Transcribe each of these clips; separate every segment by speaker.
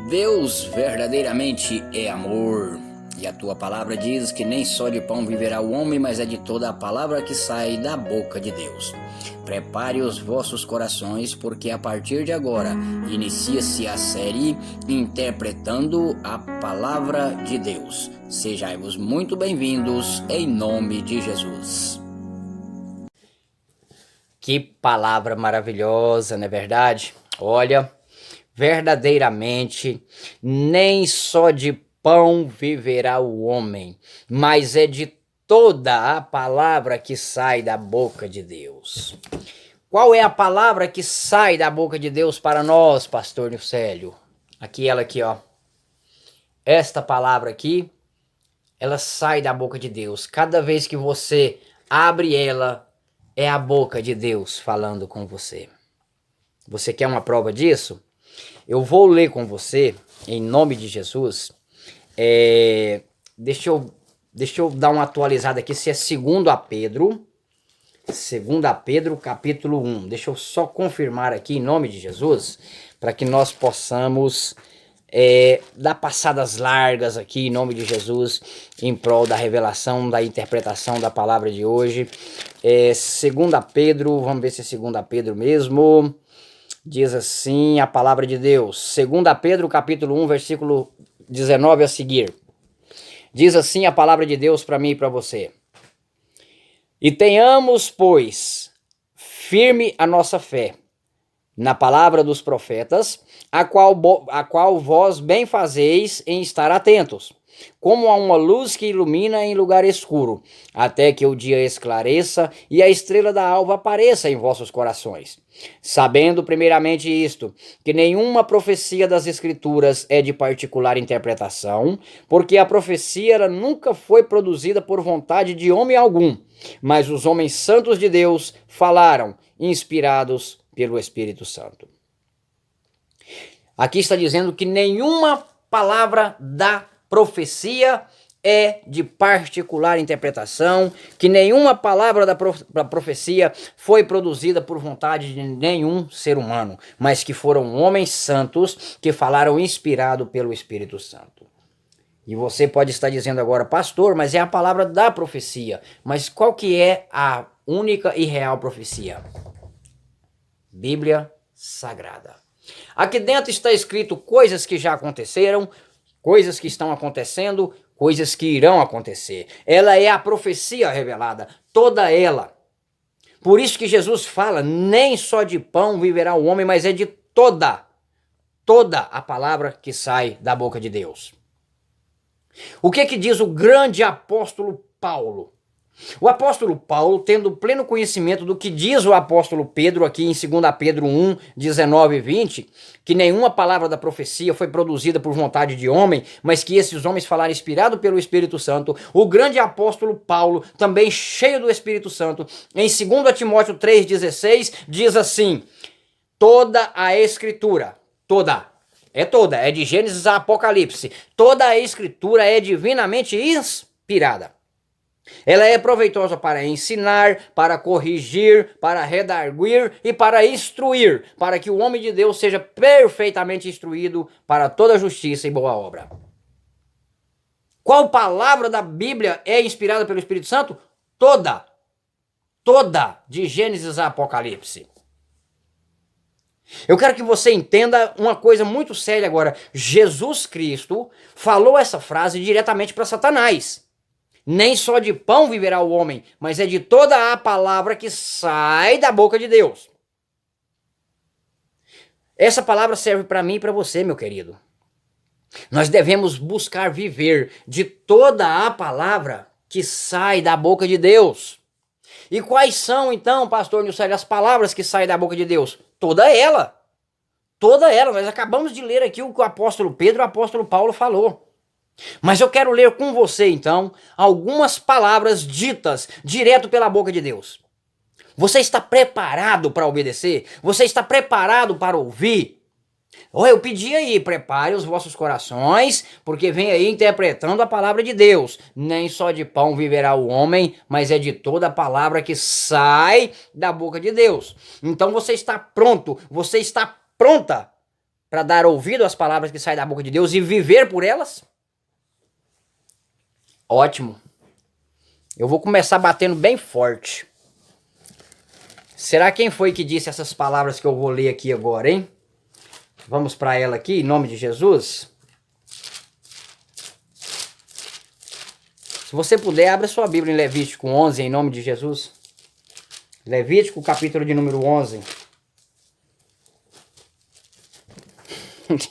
Speaker 1: Deus verdadeiramente é amor, e a tua palavra diz que nem só de pão viverá o homem, mas é de toda a palavra que sai da boca de Deus. Prepare os vossos corações, porque a partir de agora inicia-se a série Interpretando a Palavra de Deus. Sejais muito bem-vindos em nome de Jesus.
Speaker 2: Que palavra maravilhosa, não é verdade? Olha, verdadeiramente, nem só de pão viverá o homem, mas é de toda a palavra que sai da boca de Deus. Qual é a palavra que sai da boca de Deus para nós, pastor Nilcélio? Ela aqui, ó. Esta palavra aqui, ela sai da boca de Deus. Cada vez que você abre ela, é a boca de Deus falando com você. Você quer uma prova disso? Eu vou ler com você, em nome de Jesus. Deixa eu dar uma atualizada aqui, se é 2 Pedro. 2 Pedro, capítulo 1. Deixa eu só confirmar aqui, em nome de Jesus, para que nós possamos dar passadas largas aqui, em nome de Jesus, em prol da revelação, da interpretação da palavra de hoje. 2 Pedro, vamos ver se é 2 Pedro mesmo. Diz assim a palavra de Deus, 2 Pedro capítulo 1, versículo 19 a seguir. Diz assim a palavra de Deus para mim e para você. E tenhamos, pois, firme a nossa fé na palavra dos profetas, a qual vós bem fazeis em estar atentos, como a uma luz que ilumina em lugar escuro, até que o dia esclareça e a estrela da alva apareça em vossos corações. Sabendo primeiramente isto, que nenhuma profecia das Escrituras é de particular interpretação, porque a profecia ela nunca foi produzida por vontade de homem algum, mas os homens santos de Deus falaram, inspirados pelo Espírito Santo. Aqui está dizendo que nenhuma palavra da profecia é de particular interpretação, que nenhuma palavra da profecia foi produzida por vontade de nenhum ser humano, mas que foram homens santos que falaram inspirado pelo Espírito Santo. E você pode estar dizendo agora, pastor, mas é a palavra da profecia. Mas qual que é a única e real profecia? Bíblia Sagrada. Aqui dentro está escrito coisas que já aconteceram, coisas que estão acontecendo, coisas que irão acontecer. Ela é a profecia revelada, toda ela. Por isso que Jesus fala, nem só de pão viverá o homem, mas é de toda a palavra que sai da boca de Deus. O que diz o grande apóstolo Paulo? O apóstolo Paulo, tendo pleno conhecimento do que diz o apóstolo Pedro aqui em 2 Pedro 1, 19 e 20, que nenhuma palavra da profecia foi produzida por vontade de homem, mas que esses homens falaram inspirado pelo Espírito Santo, o grande apóstolo Paulo, também cheio do Espírito Santo, em 2 Timóteo 3,16, diz assim, toda a escritura, é de Gênesis a Apocalipse, toda a escritura é divinamente inspirada. Ela é proveitosa para ensinar, para corrigir, para redarguir e para instruir, para que o homem de Deus seja perfeitamente instruído para toda justiça e boa obra. Qual palavra da Bíblia é inspirada pelo Espírito Santo? Toda, de Gênesis a Apocalipse. Eu quero que você entenda uma coisa muito séria agora. Jesus Cristo falou essa frase diretamente para Satanás. Nem só de pão viverá o homem, mas é de toda a palavra que sai da boca de Deus. Essa palavra serve para mim e para você, meu querido. Nós devemos buscar viver de toda a palavra que sai da boca de Deus. E quais são, então, pastor Nilcélio, as palavras que saem da boca de Deus? Toda ela. Nós acabamos de ler aqui o que o apóstolo Pedro e o apóstolo Paulo falou. Mas eu quero ler com você, então, algumas palavras ditas direto pela boca de Deus. Você está preparado para obedecer? Você está preparado para ouvir? Eu pedi aí, prepare os vossos corações, porque vem aí interpretando a palavra de Deus. Nem só de pão viverá o homem, mas é de toda a palavra que sai da boca de Deus. Então você está pronto, você está pronta para dar ouvido às palavras que saem da boca de Deus e viver por elas? Ótimo. Eu vou começar batendo bem forte. Será quem foi que disse essas palavras que eu vou ler aqui agora, hein? Vamos para ela aqui, em nome de Jesus. Se você puder, abra sua Bíblia em Levítico 11, em nome de Jesus. Levítico, capítulo de número 11.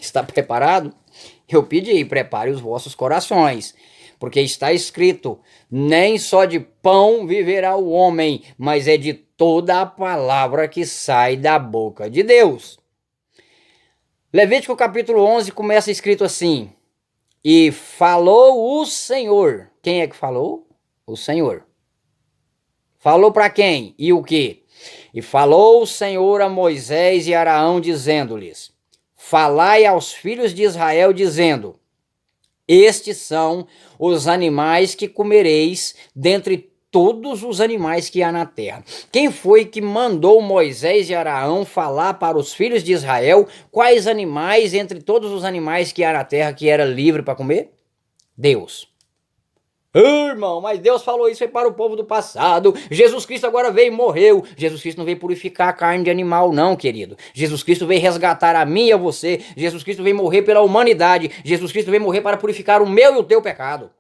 Speaker 2: Está preparado? Eu pedi, prepare os vossos corações. Porque está escrito, nem só de pão viverá o homem, mas é de toda a palavra que sai da boca de Deus. Levítico capítulo 11 começa escrito assim, e falou o Senhor. Quem é que falou? O Senhor. Falou para quem? E o quê? E falou o Senhor a Moisés e Araão, dizendo-lhes, falai aos filhos de Israel, dizendo, estes são os animais que comereis dentre todos os animais que há na terra. Quem foi que mandou Moisés e Araão falar para os filhos de Israel quais animais entre todos os animais que há na terra que era livre para comer? Deus. Irmão, mas Deus falou isso aí para o povo do passado. Jesus Cristo agora veio e morreu. Jesus Cristo não veio purificar a carne de animal não, querido. Jesus Cristo veio resgatar a mim e a você. Jesus Cristo veio morrer pela humanidade. Jesus Cristo veio morrer para purificar o meu e o teu pecado.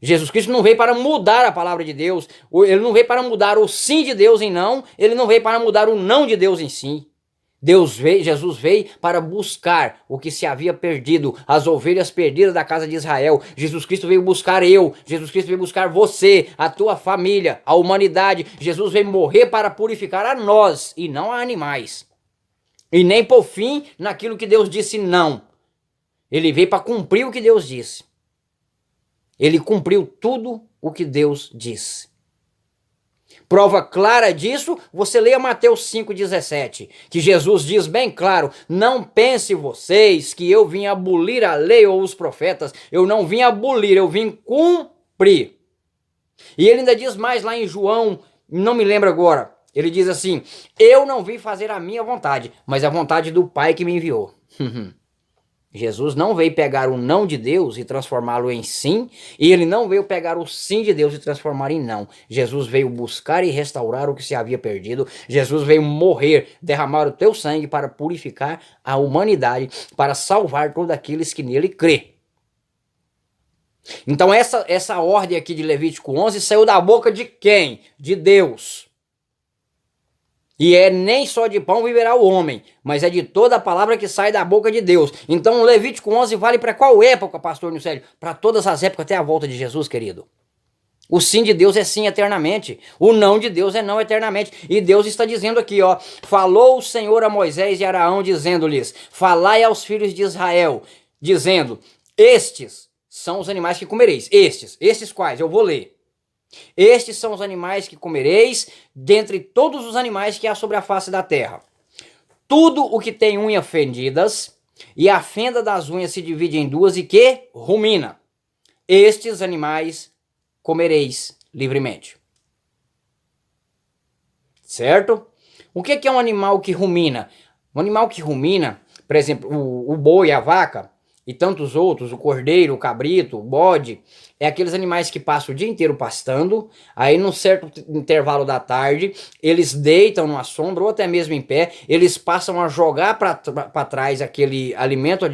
Speaker 2: Jesus Cristo não veio para mudar a palavra de Deus. Ele não veio para mudar o sim de Deus em não. Ele não veio para mudar o não de Deus em sim. Jesus veio para buscar o que se havia perdido, as ovelhas perdidas da casa de Israel. Jesus Cristo veio buscar eu, Jesus Cristo veio buscar você, a tua família, a humanidade. Jesus veio morrer para purificar a nós e não a animais. E nem por fim naquilo que Deus disse não. Ele veio para cumprir o que Deus disse. Ele cumpriu tudo o que Deus disse. Prova clara disso, você leia Mateus 5,17, que Jesus diz bem claro, não pense vocês que eu vim abolir a lei ou os profetas, eu não vim abolir, eu vim cumprir. E ele ainda diz mais lá em João, não me lembro agora, ele diz assim, eu não vim fazer a minha vontade, mas a vontade do Pai que me enviou. Jesus não veio pegar o não de Deus e transformá-lo em sim, e ele não veio pegar o sim de Deus e transformar em não. Jesus veio buscar e restaurar o que se havia perdido. Jesus veio morrer, derramar o teu sangue para purificar a humanidade, para salvar todos aqueles que nele crê. Então essa ordem aqui de Levítico 11 saiu da boca de quem? De Deus. E nem só de pão viverá o homem, mas é de toda a palavra que sai da boca de Deus. Então o Levítico 11 vale para qual época, pastor Nilcélio? Para todas as épocas até a volta de Jesus, querido. O sim de Deus é sim eternamente. O não de Deus é não eternamente. E Deus está dizendo aqui, ó. Falou o Senhor a Moisés e Araão, dizendo-lhes, falai aos filhos de Israel, dizendo, estes são os animais que comereis. Estes quais? Eu vou ler. Estes são os animais que comereis, dentre todos os animais que há sobre a face da terra. Tudo o que tem unhas fendidas, e a fenda das unhas se divide em duas e que rumina. Estes animais comereis livremente. Certo? O que é um animal que rumina? Um animal que rumina, por exemplo, o boi, a vaca, e tantos outros, o cordeiro, o cabrito, o bode, é aqueles animais que passam o dia inteiro pastando, aí num certo intervalo da tarde, eles deitam numa sombra ou até mesmo em pé, eles passam a jogar para trás aquele alimento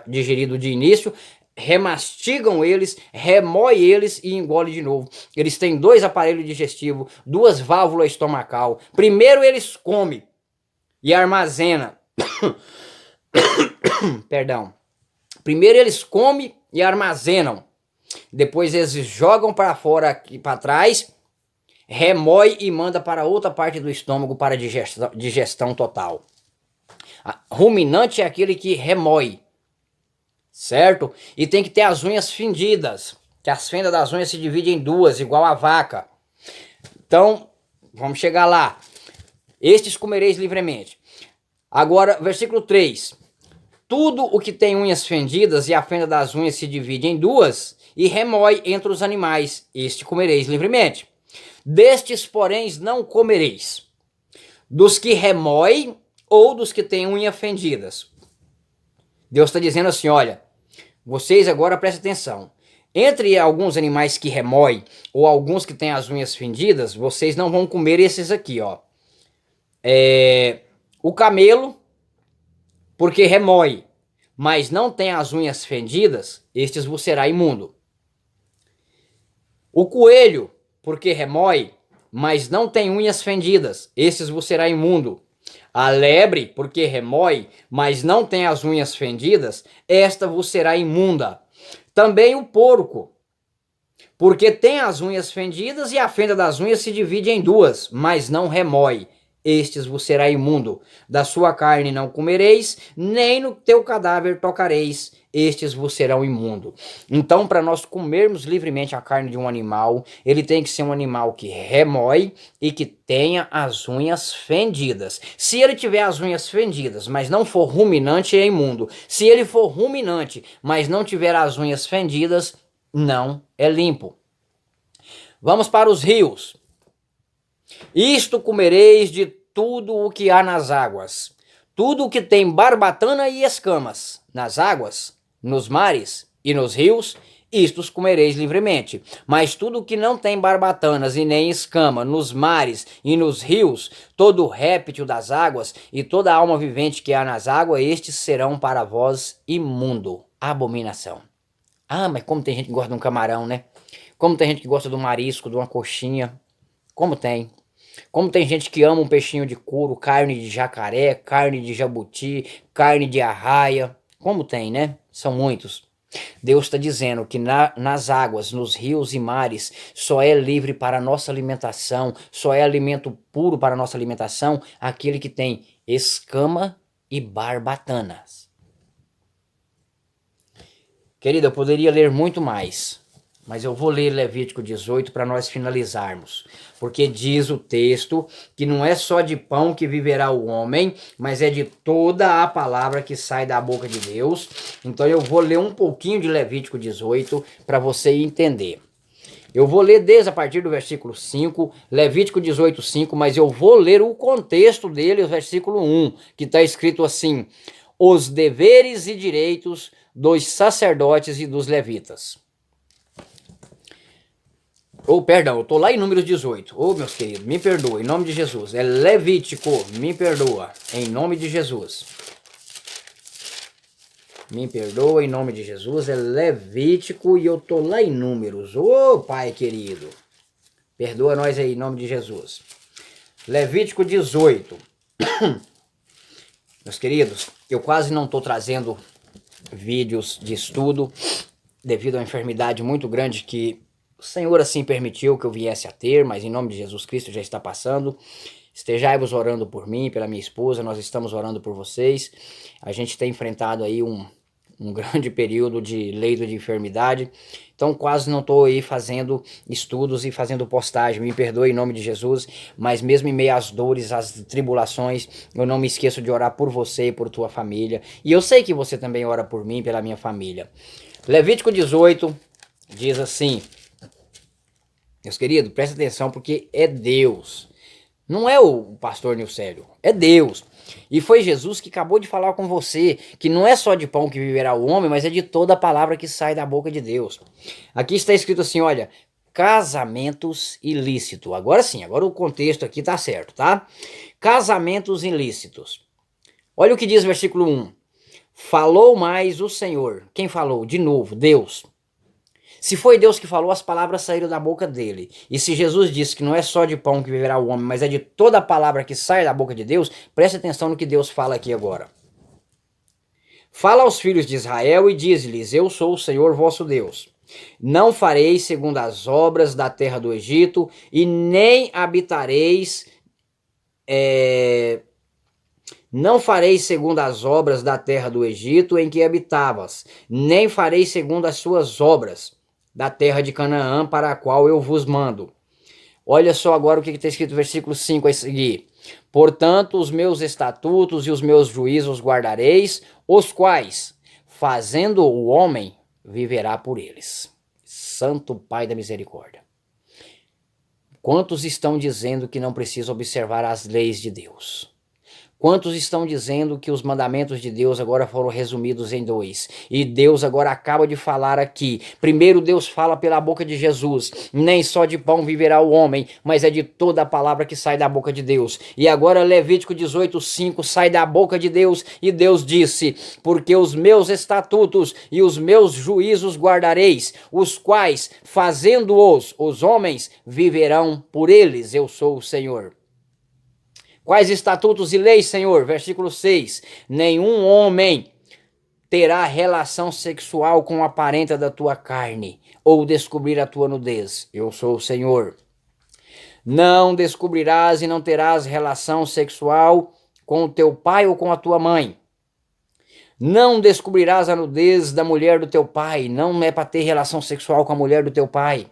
Speaker 2: digerido de início, remastigam eles, remoem eles e engole de novo. Eles têm 2 aparelhos digestivos, 2 válvulas estomacal. Primeiro eles comem e armazenam. Perdão. Primeiro eles comem e armazenam. Depois eles jogam para fora, aqui para trás, remoe e manda para outra parte do estômago para digestão total. Ruminante é aquele que remoe, certo? E tem que ter as unhas fendidas, que as fendas das unhas se dividem em 2, igual a vaca. Então, vamos chegar lá. Estes comereis livremente. Agora, versículo 3. Tudo o que tem unhas fendidas e a fenda das unhas se divide em 2 e remoe entre os animais, este comereis livremente. Destes, porém, não comereis. Dos que remoem ou dos que têm unhas fendidas. Deus está dizendo assim, olha, vocês agora prestem atenção. Entre alguns animais que remoem ou alguns que têm as unhas fendidas, vocês não vão comer esses aqui, ó. O camelo, porque remói, mas não tem as unhas fendidas, estes vos será imundo. O coelho, porque remói, mas não tem unhas fendidas, estes vos será imundo. A lebre, porque remói, mas não tem as unhas fendidas, esta vos será imunda. Também o porco, porque tem as unhas fendidas e a fenda das unhas se divide em duas, mas não remói. Estes vos será imundo. Da sua carne não comereis, nem no teu cadáver tocareis. Estes vos serão imundo. Então, para nós comermos livremente a carne de um animal, ele tem que ser um animal que remói e que tenha as unhas fendidas. Se ele tiver as unhas fendidas, mas não for ruminante, é imundo. Se ele for ruminante, mas não tiver as unhas fendidas, não é limpo. Vamos para os rios. Isto comereis de tudo o que há nas águas, tudo o que tem barbatana e escamas, nas águas, nos mares e nos rios, istos comereis livremente. Mas tudo o que não tem barbatanas e nem escama, nos mares e nos rios, todo réptil das águas e toda alma vivente que há nas águas, estes serão para vós imundo, abominação. Ah, mas como tem gente que gosta de um camarão, né? Como tem gente que gosta de um marisco, de uma coxinha. Como tem. Como tem gente que ama um peixinho de couro, carne de jacaré, carne de jabuti, carne de arraia. Como tem, né? São muitos. Deus está dizendo que nas águas, nos rios e mares, só é livre para a nossa alimentação, só é alimento puro para a nossa alimentação, aquele que tem escama e barbatanas. Querida, eu poderia ler muito mais, mas eu vou ler Levítico 18 para nós finalizarmos. Porque diz o texto que não é só de pão que viverá o homem, mas é de toda a palavra que sai da boca de Deus. Então eu vou ler um pouquinho de Levítico 18 para você entender. Eu vou ler desde a partir do versículo 5, Levítico 18, 5, mas eu vou ler o contexto dele, o versículo 1, que está escrito assim: os deveres e direitos dos sacerdotes e dos levitas. Perdão, eu tô lá em Números 18. Meus queridos, me perdoa, em nome de Jesus. É Levítico, me perdoa, em nome de Jesus. Me perdoa, em nome de Jesus. É Levítico e eu tô lá em Números. Pai querido, perdoa nós aí, em nome de Jesus. Levítico 18. Meus queridos, eu quase não tô trazendo vídeos de estudo devido a uma enfermidade muito grande que o Senhor assim permitiu que eu viesse a ter, mas em nome de Jesus Cristo já está passando. Estejai-vos orando por mim, pela minha esposa, nós estamos orando por vocês. A gente tem enfrentado aí um grande período de leito de enfermidade, então quase não estou aí fazendo estudos e fazendo postagem, me perdoe em nome de Jesus, mas mesmo em meio às dores, às tribulações, eu não me esqueço de orar por você e por tua família, e eu sei que você também ora por mim e pela minha família. Levítico 18 diz assim, meus queridos, presta atenção porque é Deus, não é o pastor Nilcélio, é Deus. E foi Jesus que acabou de falar com você, que não é só de pão que viverá o homem, mas é de toda a palavra que sai da boca de Deus. Aqui está escrito assim, olha, casamentos ilícitos. Agora sim, agora o contexto aqui tá certo, tá? Casamentos ilícitos. Olha o que diz o versículo 1. Falou mais o Senhor. Quem falou? De novo, Deus. Se foi Deus que falou, as palavras saíram da boca dele. E se Jesus disse que não é só de pão que viverá o homem, mas é de toda a palavra que sai da boca de Deus, preste atenção no que Deus fala aqui agora. Fala aos filhos de Israel e diz-lhes, eu sou o Senhor vosso Deus. Não fareis segundo as obras da terra do Egito, e nem habitareis... Não fareis segundo as obras da terra do Egito em que habitavas, nem fareis segundo as suas obras da terra de Canaã para a qual eu vos mando. Olha só agora o que está escrito no versículo 5 a seguir. Portanto, os meus estatutos e os meus juízos guardareis, os quais, fazendo o homem, viverá por eles. Santo Pai da misericórdia. Quantos estão dizendo que não precisam observar as leis de Deus? Quantos estão dizendo que os mandamentos de Deus agora foram resumidos em dois? E Deus agora acaba de falar aqui. Primeiro Deus fala pela boca de Jesus, nem só de pão viverá o homem, mas é de toda a palavra que sai da boca de Deus. E agora Levítico 18:5 sai da boca de Deus e Deus disse: porque os meus estatutos e os meus juízos guardareis, os quais, fazendo-os, os homens viverão por eles. Eu sou o Senhor. Quais estatutos e leis, Senhor? Versículo 6. Nenhum homem terá relação sexual com a parenta da tua carne, ou descobrir a tua nudez. Eu sou o Senhor. Não descobrirás e não terás relação sexual com o teu pai ou com a tua mãe. Não descobrirás a nudez da mulher do teu pai. Não é para ter relação sexual com a mulher do teu pai.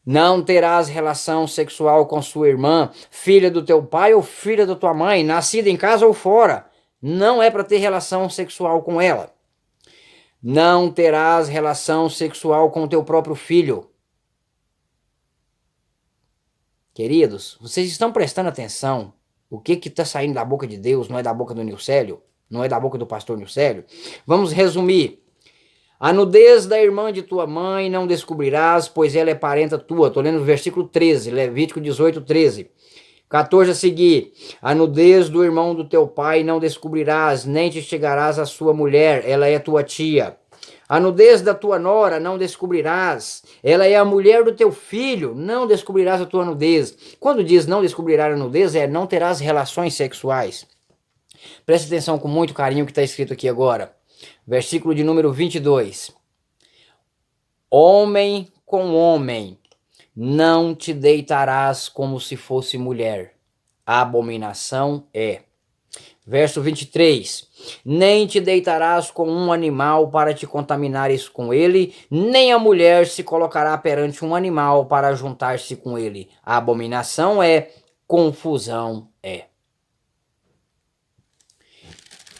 Speaker 2: Não terás relação sexual com sua irmã, filha do teu pai ou filha da tua mãe, nascida em casa ou fora. Não é para ter relação sexual com ela. Não terás relação sexual com o teu próprio filho. Queridos, vocês estão prestando atenção? O que está saindo da boca de Deus não é da boca do Nilcélio? Não é da boca do pastor Nilcélio? Vamos resumir. A nudez da irmã de tua mãe não descobrirás, pois ela é parenta tua. Estou lendo o versículo 13, Levítico 18:13. 14 a seguir. A nudez do irmão do teu pai não descobrirás, nem te chegarás à sua mulher, ela é tua tia. A nudez da tua nora não descobrirás, ela é a mulher do teu filho, não descobrirás a tua nudez. Quando diz não descobrirás a nudez, não terás relações sexuais. Preste atenção com muito carinho o que está escrito aqui agora. Versículo de número 22. Homem com homem, não te deitarás como se fosse mulher. A abominação é. Verso 23. Nem te deitarás com um animal para te contaminares com ele, nem a mulher se colocará perante um animal para juntar-se com ele. A abominação é, confusão é.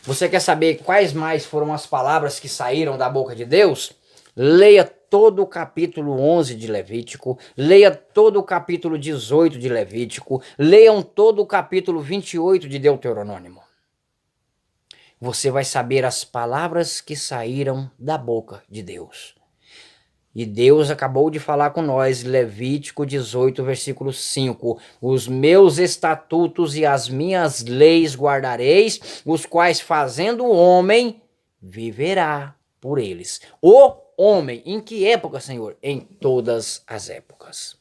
Speaker 2: Você quer saber quais mais foram as palavras que saíram da boca de Deus? Leia todo o capítulo 11 de Levítico, leia todo o capítulo 18 de Levítico, leiam todo o capítulo 28 de Deuteronômio. Você vai saber as palavras que saíram da boca de Deus. E Deus acabou de falar com nós, Levítico 18, versículo 5. Os meus estatutos e as minhas leis guardareis, os quais fazendo o homem, viverá por eles. O homem, em que época, Senhor? Em todas as épocas.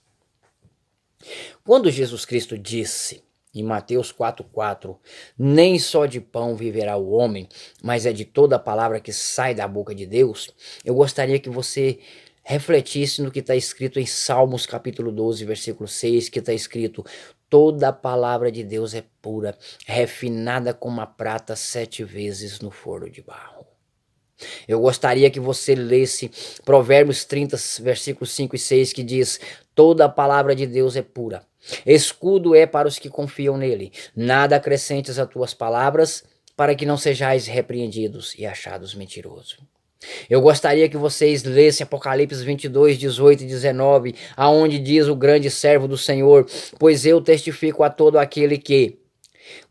Speaker 2: Quando Jesus Cristo disse em Mateus 4:4, nem só de pão viverá o homem, mas é de toda a palavra que sai da boca de Deus, eu gostaria que você refletisse no que está escrito em Salmos capítulo 12, versículo 6, que está escrito: toda a palavra de Deus é pura, refinada como a prata 7 vezes no forno de barro. Eu gostaria que você lesse Provérbios 30, versículos 5 e 6, que diz: toda a palavra de Deus é pura, escudo é para os que confiam nele. Nada acrescentes a tuas palavras, para que não sejais repreendidos e achados mentirosos. Eu gostaria que vocês lessem Apocalipse 22, 18 e 19, aonde diz o grande servo do Senhor: pois eu testifico a todo aquele que,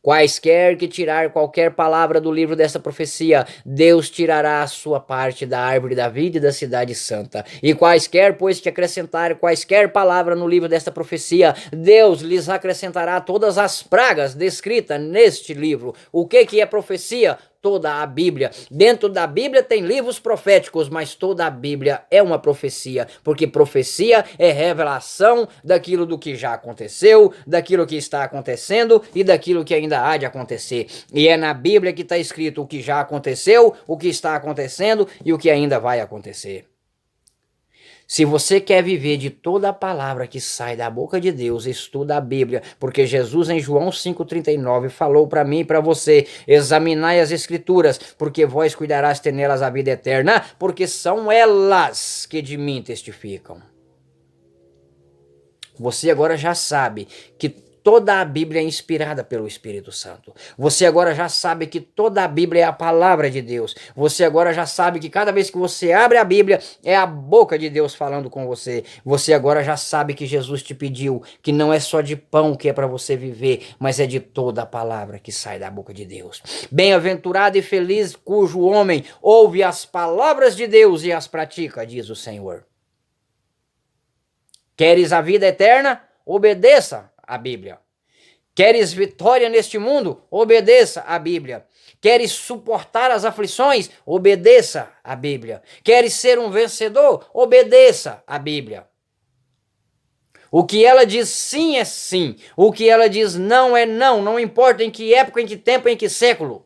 Speaker 2: quaisquer que tirar qualquer palavra do livro dessa profecia, Deus tirará a sua parte da árvore da vida e da cidade santa. E quaisquer, pois, que acrescentar quaisquer palavra no livro desta profecia, Deus lhes acrescentará todas as pragas descritas neste livro. O que é profecia? Toda a Bíblia. Dentro da Bíblia tem livros proféticos, mas toda a Bíblia é uma profecia, porque profecia é revelação daquilo do que já aconteceu, daquilo que está acontecendo e daquilo que ainda há de acontecer. E é na Bíblia que está escrito o que já aconteceu, o que está acontecendo e o que ainda vai acontecer. Se você quer viver de toda a palavra que sai da boca de Deus, estuda a Bíblia, porque Jesus em João 5,39 falou para mim e para você: examinai as Escrituras, porque vós cuidarás ter nelas a vida eterna, porque são elas que de mim testificam. Você agora já sabe que toda a Bíblia é inspirada pelo Espírito Santo. Você agora já sabe que toda a Bíblia é a palavra de Deus. Você agora já sabe que cada vez que você abre a Bíblia, é a boca de Deus falando com você. Você agora já sabe que Jesus te pediu que não é só de pão que é para você viver, mas é de toda a palavra que sai da boca de Deus. Bem-aventurado e feliz cujo homem ouve as palavras de Deus e as pratica, diz o Senhor. Queres a vida eterna? Obedeça a Bíblia. Queres vitória neste mundo? Obedeça a Bíblia. Queres suportar as aflições? Obedeça a Bíblia. Queres ser um vencedor? Obedeça a Bíblia. O que ela diz sim é sim. O que ela diz não é não. Não importa em que época, em que tempo, em que século.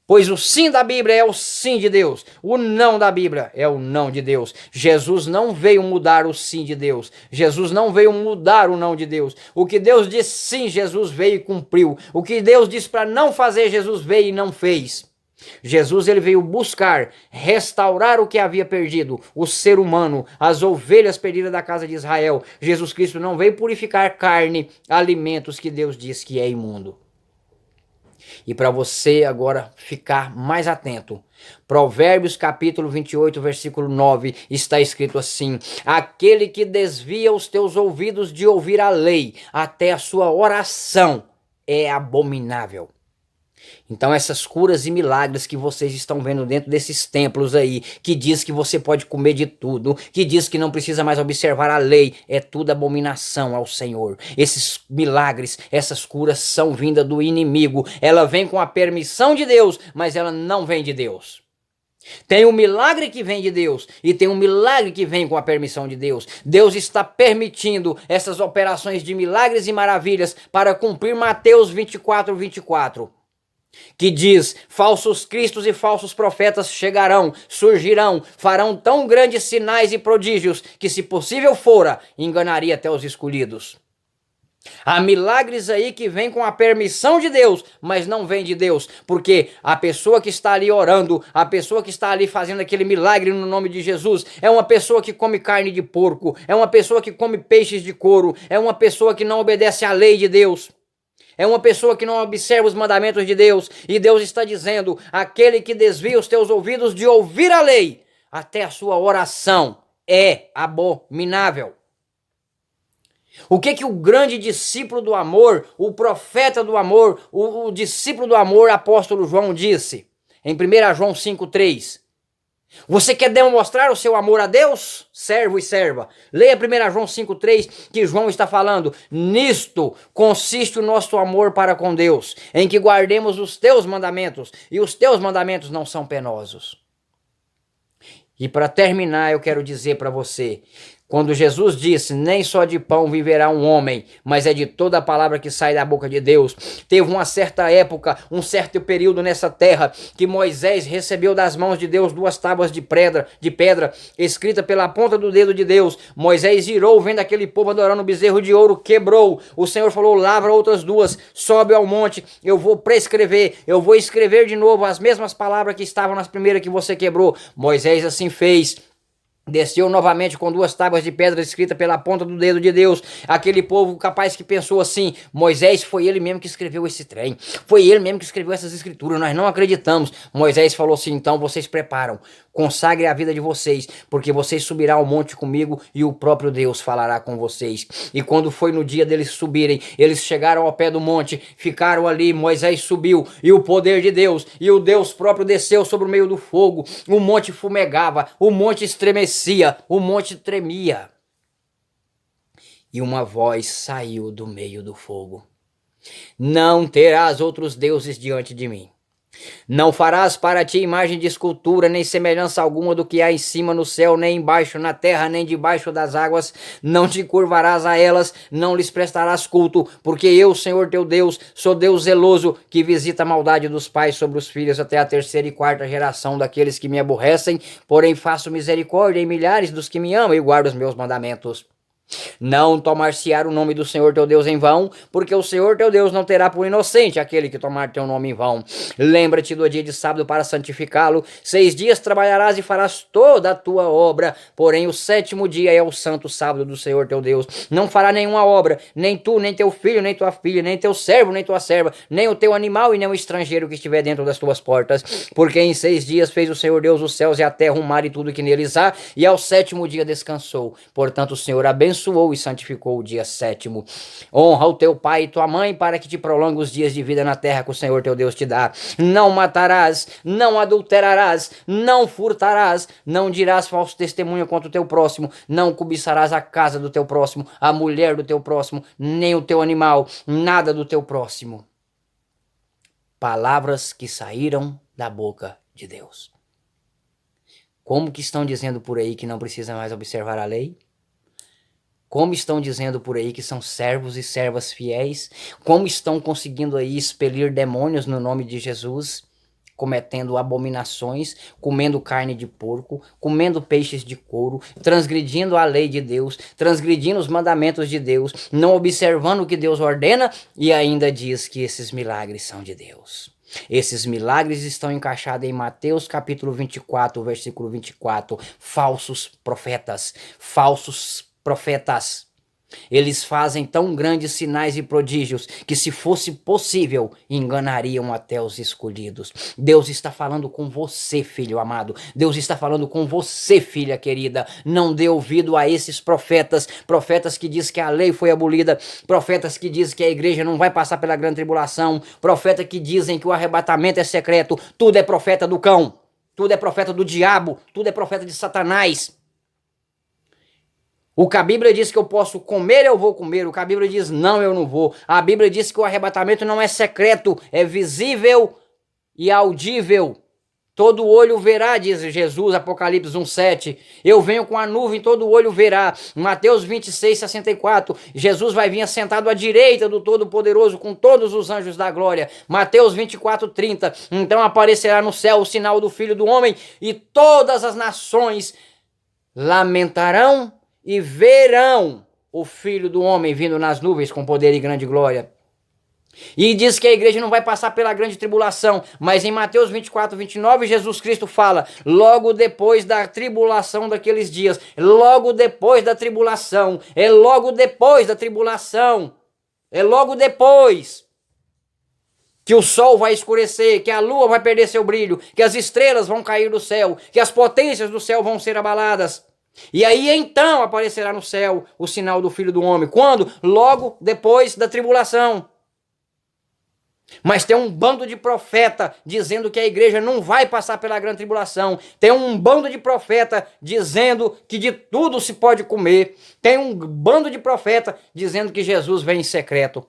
Speaker 2: Pois o sim da Bíblia é o sim de Deus. O não da Bíblia é o não de Deus. Jesus não veio mudar o sim de Deus. Jesus não veio mudar o não de Deus. O que Deus disse sim, Jesus veio e cumpriu. O que Deus disse para não fazer, Jesus veio e não fez. Jesus ele veio buscar, restaurar o que havia perdido, o ser humano, as ovelhas perdidas da casa de Israel. Jesus Cristo não veio purificar carne, alimentos que Deus diz que é imundo. E para você agora ficar mais atento, Provérbios capítulo 28, versículo 9, está escrito assim: aquele que desvia os teus ouvidos de ouvir a lei, até a sua oração é abominável. Então essas curas e milagres que vocês estão vendo dentro desses templos aí, que diz que você pode comer de tudo, que diz que não precisa mais observar a lei, é tudo abominação ao Senhor. Esses milagres, essas curas são vindas do inimigo. Ela vem com a permissão de Deus, mas ela não vem de Deus. Tem um milagre que vem de Deus e tem um milagre que vem com a permissão de Deus. Deus está permitindo essas operações de milagres e maravilhas para cumprir Mateus 24, 24. Que diz: falsos cristos e falsos profetas chegarão, surgirão, farão tão grandes sinais e prodígios que, se possível fora, enganaria até os escolhidos. Há milagres aí que vêm com a permissão de Deus, mas não vem de Deus, porque a pessoa que está ali orando, a pessoa que está ali fazendo aquele milagre no nome de Jesus, é uma pessoa que come carne de porco, é uma pessoa que come peixes de couro, é uma pessoa que não obedece à lei de Deus. É uma pessoa que não observa os mandamentos de Deus. E Deus está dizendo: aquele que desvia os teus ouvidos de ouvir a lei, até a sua oração é abominável. O que o grande discípulo do amor, o profeta do amor, o discípulo do amor, apóstolo João disse? Em 1 João 5,3. Você quer demonstrar o seu amor a Deus? Servo e serva. Leia 1 João 5,3, que João está falando: nisto consiste o nosso amor para com Deus, em que guardemos os teus mandamentos, e os teus mandamentos não são penosos. E para terminar, eu quero dizer para você, quando Jesus disse: nem só de pão viverá um homem, mas é de toda a palavra que sai da boca de Deus. Teve uma certa época, um certo período nessa terra, que Moisés recebeu das mãos de Deus 2 tábuas de pedra, escrita pela ponta do dedo de Deus. Moisés irou, vendo aquele povo adorando o bezerro de ouro, quebrou. O Senhor falou: lavra outras 2, sobe ao monte, eu vou prescrever, eu vou escrever de novo as mesmas palavras que estavam nas primeiras que você quebrou. Moisés assim fez. Desceu novamente com 2 tábuas de pedra escritas pela ponta do dedo de Deus. Aquele povo capaz que pensou assim: Moisés, foi ele mesmo que escreveu esse trem. Foi ele mesmo que escreveu essas escrituras. Nós não acreditamos. Moisés falou assim: então vocês preparam. Consagre a vida de vocês, porque vocês subirão ao monte comigo e o próprio Deus falará com vocês. E quando foi no dia deles subirem, eles chegaram ao pé do monte, ficaram ali, Moisés subiu e o poder de Deus e o Deus próprio desceu sobre o meio do fogo. O monte fumegava, o monte estremecia, o monte tremia. E uma voz saiu do meio do fogo: não terás outros deuses diante de mim. Não farás para ti imagem de escultura, nem semelhança alguma do que há em cima no céu, nem embaixo na terra, nem debaixo das águas. Não te curvarás a elas, não lhes prestarás culto, porque eu, Senhor teu Deus, sou Deus zeloso, que visita a maldade dos pais sobre os filhos até a 3ª e 4ª geração daqueles que me aborrecem, porém faço misericórdia em milhares dos que me amam e guardam os meus mandamentos. Não tomar-se-á o nome do Senhor teu Deus em vão, porque o Senhor teu Deus não terá por inocente aquele que tomar teu nome em vão. Lembra-te do dia de sábado para santificá-lo. 6 dias trabalharás e farás toda a tua obra, porém o 7º dia é o santo sábado do Senhor teu Deus. Não fará nenhuma obra, nem tu, nem teu filho, nem tua filha, nem teu servo, nem tua serva, nem o teu animal e nem o estrangeiro que estiver dentro das tuas portas, porque em 6 dias fez o Senhor Deus os céus e a terra, o mar e tudo que neles há, e ao 7º dia descansou. Portanto o Senhor abençoou e santificou o dia 7º. Honra o teu pai e tua mãe, para que te prolongue os dias de vida na terra que o Senhor teu Deus te dá. Não matarás, não adulterarás, não furtarás, não dirás falso testemunho contra o teu próximo, não cobiçarás a casa do teu próximo, a mulher do teu próximo, nem o teu animal, nada do teu próximo. Palavras que saíram da boca de Deus. Como que estão dizendo por aí que não precisa mais observar a lei? Como estão dizendo por aí que são servos e servas fiéis? Como estão conseguindo aí expelir demônios no nome de Jesus? Cometendo abominações, comendo carne de porco, comendo peixes de couro, transgredindo a lei de Deus, transgredindo os mandamentos de Deus, não observando o que Deus ordena e ainda diz que esses milagres são de Deus. Esses milagres estão encaixados em Mateus capítulo 24, versículo 24. Falsos profetas. Eles fazem tão grandes sinais e prodígios que, se fosse possível, enganariam até os escolhidos. Deus está falando com você, filho amado. Deus está falando com você, filha querida. Não dê ouvido a esses profetas. Profetas que dizem que a lei foi abolida. Profetas que dizem que a igreja não vai passar pela grande tribulação. Profetas que dizem que o arrebatamento é secreto. Tudo é profeta do cão. Tudo é profeta do diabo. Tudo é profeta de Satanás. O que a Bíblia diz que eu posso comer, eu vou comer. O que a Bíblia diz, não, eu não vou. A Bíblia diz que o arrebatamento não é secreto, é visível e audível. Todo olho verá, diz Jesus, Apocalipse 1:7. Eu venho com a nuvem, todo olho verá. Mateus 26:64. Jesus vai vir assentado à direita do Todo-Poderoso com todos os anjos da glória. Mateus 24:30. Então aparecerá no céu o sinal do Filho do Homem e todas as nações lamentarão e verão o Filho do Homem vindo nas nuvens com poder e grande glória. E diz que a igreja não vai passar pela grande tribulação, mas em Mateus 24:29, Jesus Cristo fala, logo depois da tribulação daqueles dias, logo depois da tribulação, é logo depois da tribulação, é logo depois que o sol vai escurecer, que a lua vai perder seu brilho, que as estrelas vão cair do céu, que as potências do céu vão ser abaladas. E aí então aparecerá no céu o sinal do Filho do Homem. Quando? Logo depois da tribulação. Mas tem um bando de profeta dizendo que a igreja não vai passar pela grande tribulação. Tem um bando de profeta dizendo que de tudo se pode comer. Tem um bando de profeta dizendo que Jesus vem em secreto.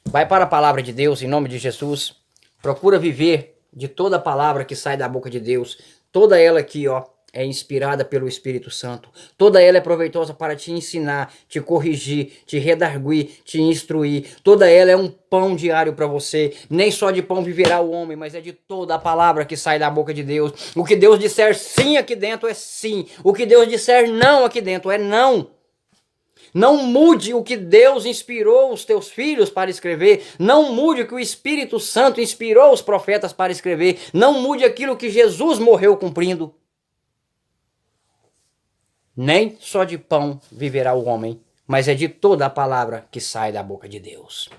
Speaker 2: Vai para a palavra de Deus em nome de Jesus. Procura viver de toda a palavra que sai da boca de Deus. Toda ela aqui, ó, é inspirada pelo Espírito Santo. Toda ela é proveitosa para te ensinar, te corrigir, te redarguir, te instruir. Toda ela é um pão diário para você. Nem só de pão viverá o homem, mas é de toda a palavra que sai da boca de Deus. O que Deus disser sim aqui dentro é sim. O que Deus disser não aqui dentro é não. Não mude o que Deus inspirou os teus filhos para escrever. Não mude o que o Espírito Santo inspirou os profetas para escrever. Não mude aquilo que Jesus morreu cumprindo. Nem só de pão viverá o homem, mas é de toda a palavra que sai da boca de Deus.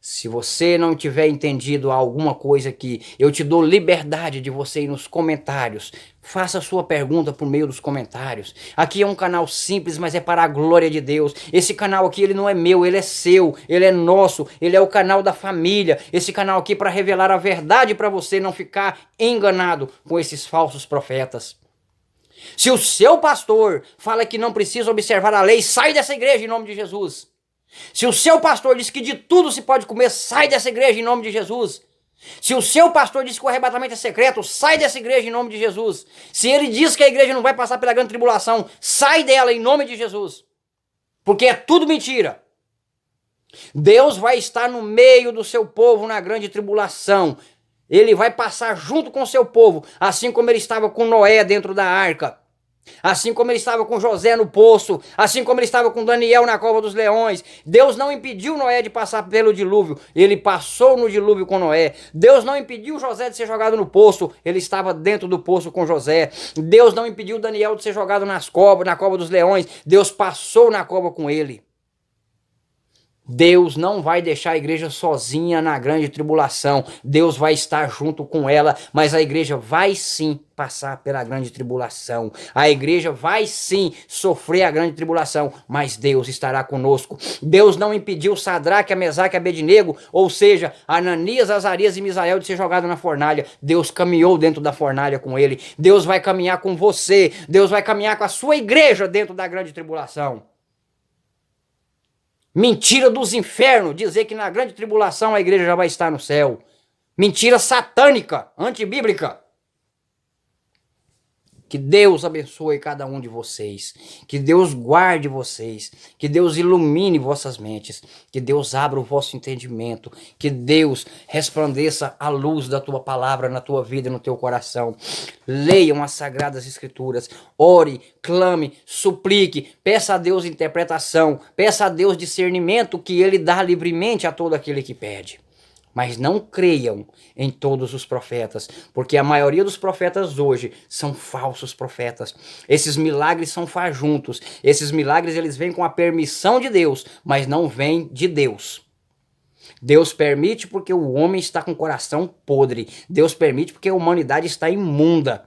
Speaker 2: Se você não tiver entendido alguma coisa aqui, eu te dou liberdade de você ir nos comentários. Faça a sua pergunta por meio dos comentários. Aqui é um canal simples, mas é para a glória de Deus. Esse canal aqui, ele não é meu, ele é seu, ele é nosso, ele é o canal da família. Esse canal aqui para revelar a verdade para você não ficar enganado com esses falsos profetas. Se o seu pastor fala que não precisa observar a lei, sai dessa igreja em nome de Jesus. Se o seu pastor diz que de tudo se pode comer, sai dessa igreja em nome de Jesus. Se o seu pastor diz que o arrebatamento é secreto, sai dessa igreja em nome de Jesus. Se ele diz que a igreja não vai passar pela grande tribulação, sai dela em nome de Jesus. Porque é tudo mentira. Deus vai estar no meio do seu povo na grande tribulação. Ele vai passar junto com o seu povo, assim como ele estava com Noé dentro da arca. Assim como ele estava com José no poço, assim como ele estava com Daniel na cova dos leões. Deus não impediu Noé de passar pelo dilúvio, ele passou no dilúvio com Noé. Deus não impediu José de ser jogado no poço, ele estava dentro do poço com José. Deus não impediu Daniel de ser jogado na cova dos leões, Deus passou na cova com ele. Deus não vai deixar a igreja sozinha na grande tribulação. Deus vai estar junto com ela, mas a igreja vai sim passar pela grande tribulação. A igreja vai sim sofrer a grande tribulação, mas Deus estará conosco. Deus não impediu Sadraque, Mesaque e Abednego, ou seja, Ananias, Azarias e Misael de ser jogado na fornalha. Deus caminhou dentro da fornalha com ele. Deus vai caminhar com você. Deus vai caminhar com a sua igreja dentro da grande tribulação. Mentira dos infernos, dizer que na grande tribulação a igreja já vai estar no céu. Mentira satânica, antibíblica. Que Deus abençoe cada um de vocês. Que Deus guarde vocês. Que Deus ilumine vossas mentes. Que Deus abra o vosso entendimento. Que Deus resplandeça a luz da tua palavra na tua vida e no teu coração. Leiam as sagradas escrituras. Ore, clame, suplique. Peça a Deus interpretação. Peça a Deus discernimento que Ele dá livremente a todo aquele que pede. Mas não creiam em todos os profetas, porque a maioria dos profetas hoje são falsos profetas. Esses milagres são fajuntos. Esses milagres eles vêm com a permissão de Deus, mas não vêm de Deus. Deus permite porque o homem está com o coração podre. Deus permite porque a humanidade está imunda.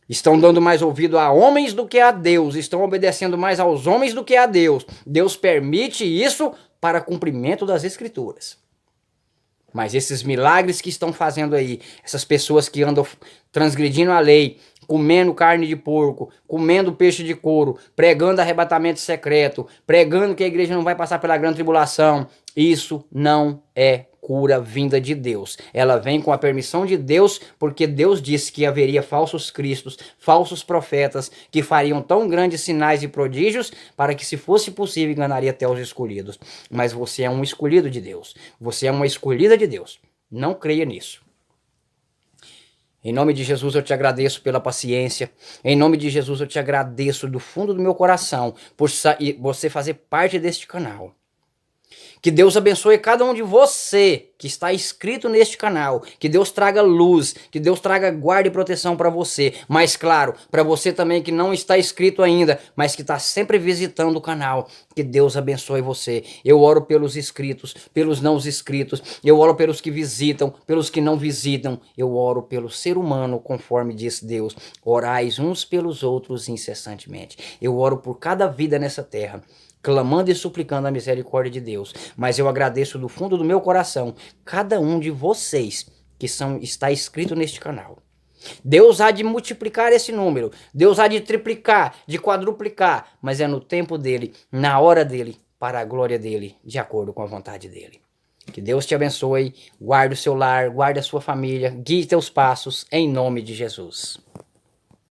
Speaker 2: Estão dando mais ouvido a homens do que a Deus. Estão obedecendo mais aos homens do que a Deus. Deus permite isso para cumprimento das Escrituras. Mas esses milagres que estão fazendo aí, essas pessoas que andam transgredindo a lei, comendo carne de porco, comendo peixe de couro, pregando arrebatamento secreto, pregando que a igreja não vai passar pela grande tribulação, isso não é cura vinda de Deus. Ela vem com a permissão de Deus, porque Deus disse que haveria falsos cristos, falsos profetas, que fariam tão grandes sinais e prodígios, para que se fosse possível enganaria até os escolhidos. Mas você é um escolhido de Deus. Você é uma escolhida de Deus. Não creia nisso. Em nome de Jesus eu te agradeço pela paciência. Em nome de Jesus eu te agradeço do fundo do meu coração por você fazer parte deste canal. Que Deus abençoe cada um de você que está inscrito neste canal. Que Deus traga luz, que Deus traga guarda e proteção para você. Mas claro, para você também que não está inscrito ainda, mas que está sempre visitando o canal. Que Deus abençoe você. Eu oro pelos inscritos, pelos não inscritos. Eu oro pelos que visitam, pelos que não visitam. Eu oro pelo ser humano, conforme diz Deus. Orais uns pelos outros incessantemente. Eu oro por cada vida nessa terra, clamando e suplicando a misericórdia de Deus. Mas eu agradeço do fundo do meu coração cada um de vocês que está inscrito neste canal. Deus há de multiplicar esse número, Deus há de triplicar, de quadruplicar, mas é no tempo dele, na hora dele, para a glória dele, de acordo com a vontade dele. Que Deus te abençoe, guarde o seu lar, guarde a sua família, guie teus passos, em nome de Jesus.